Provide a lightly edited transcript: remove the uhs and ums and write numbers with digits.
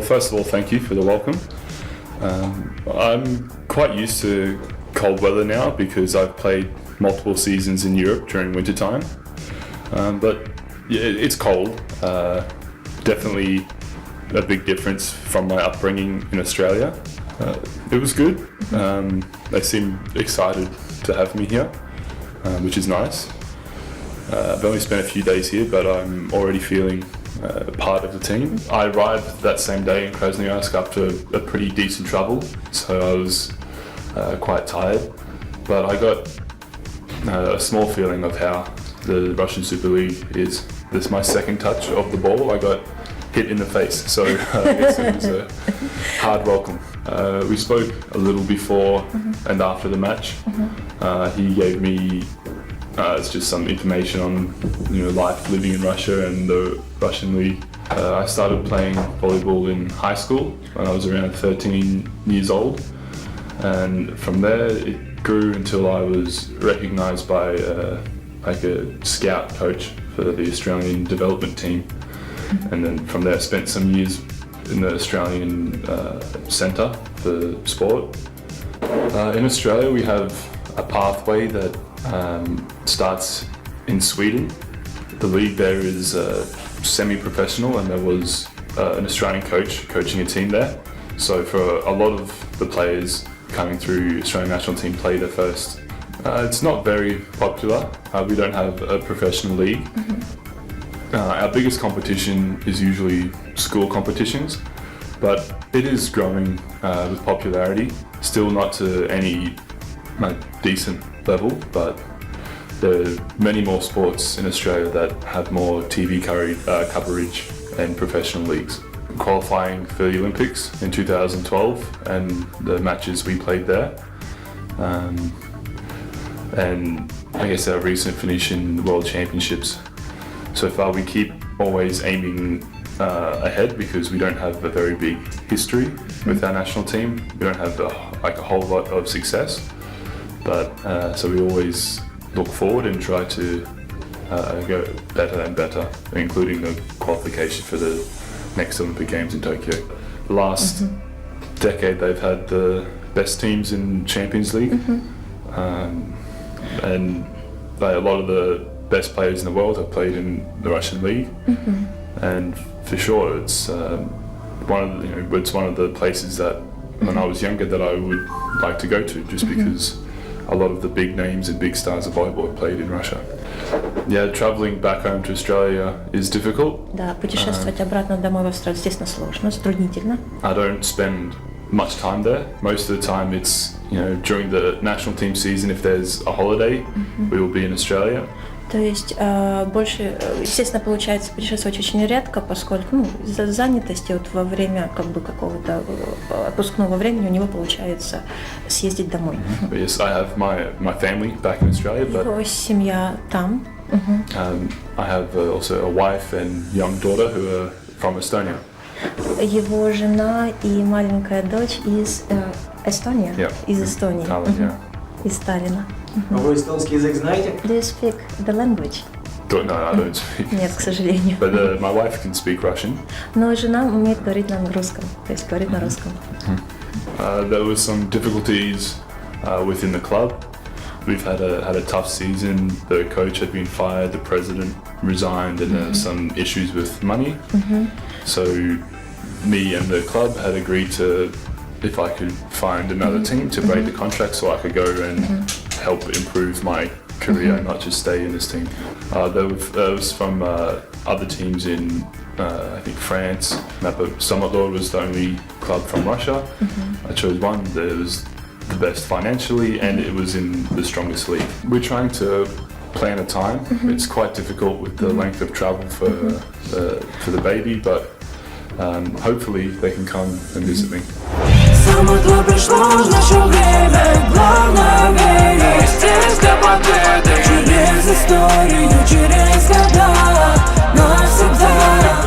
first of all, thank you for the welcome. I'm quite used to cold weather now because I've played multiple seasons in Europe during winter time. But yeah, it's cold. Definitely a big difference from my upbringing in Australia. It was good. They seemed excited to have me here, which is nice. I've only spent a few days here, but I'm already feeling part of the team. I arrived that same day in Krasnoyarsk after a pretty decent travel, so I was quite tired. But I got a small feeling of how the Russian Super League is. This is my second touch of the ball. I got hit in the face, so I guess it was a hard welcome. We spoke a little before and after the match. He gave me it's just some information on life living in Russia and the Russian league. I started playing volleyball in high school when I was around 13 years old, and from there it grew until I was recognised by like a scout coach for the Australian development team, and then from there I spent some years in the Australian Centre for Sport. In Australia we have a pathway that starts in Sweden. The league there is semi-professional, and there was an Australian coach coaching a team there. So for a lot of the players coming through Australian national team play there first. It's not very popular. We don't have a professional league. Our biggest competition is usually school competitions, but it is growing with popularity. Still not to any decent level, but there are many more sports in Australia that have more TV coverage and professional leagues. Qualifying for the Olympics in 2012 and the matches we played there, and I guess our recent finish in the World Championships. So far we keep always aiming ahead because we don't have a very big history with our national team. We don't have a whole lot of success, but so we always look forward and try to go better and better, including the qualification for the next Olympic Games in Tokyo. The last decade they've had the best teams in Champions League, and a lot of the best players in the world have played in the Russian league, and for sure it's one of the places that when I was younger that I would like to go to, just because a lot of the big names and big stars of volleyball played in Russia. Yeah, traveling back home to Australia is difficult. Да, путешествовать обратно домой в Австралию, естественно, сложно, затруднительно. I don't spend much time there. Most of the time it's, during the national team season, if there's a holiday, we will be in Australia. То есть больше, естественно, получается путешествовать очень редко, поскольку из-за занятости во время какого-то отпускного времени у него получается съездить домой. Yes, I have my family back in Australia, but его семья там. I have also a wife and young daughter who are from Estonia. Его жена и маленькая дочь из Эстонии, из Эстонии, из Таллина. А вы эстонский язык знаете? Do you speak the language? No, I don't speak. Нет, к сожалению. But my wife can speak Russian. Но жена умеет говорить на русском, то есть говорит на русском. There were some difficulties within the club. We've had a tough season. The coach had been fired, the president resigned, and there were some issues with money. So me and the club had agreed to, if I could find another team to break the contract so I could go and help improve my career, not just stay in this team. There was from other teams in I think France. Ugra-SamotlorTV was the only club from Russia. I chose one that was the best financially and it was in the strongest league. We're trying to plan a time. It's quite difficult with the length of travel for the baby, but hopefully they can come and visit me. Самотлор пришло, значит время, главное верить здесь до победы. Через историю, через года, навсегда.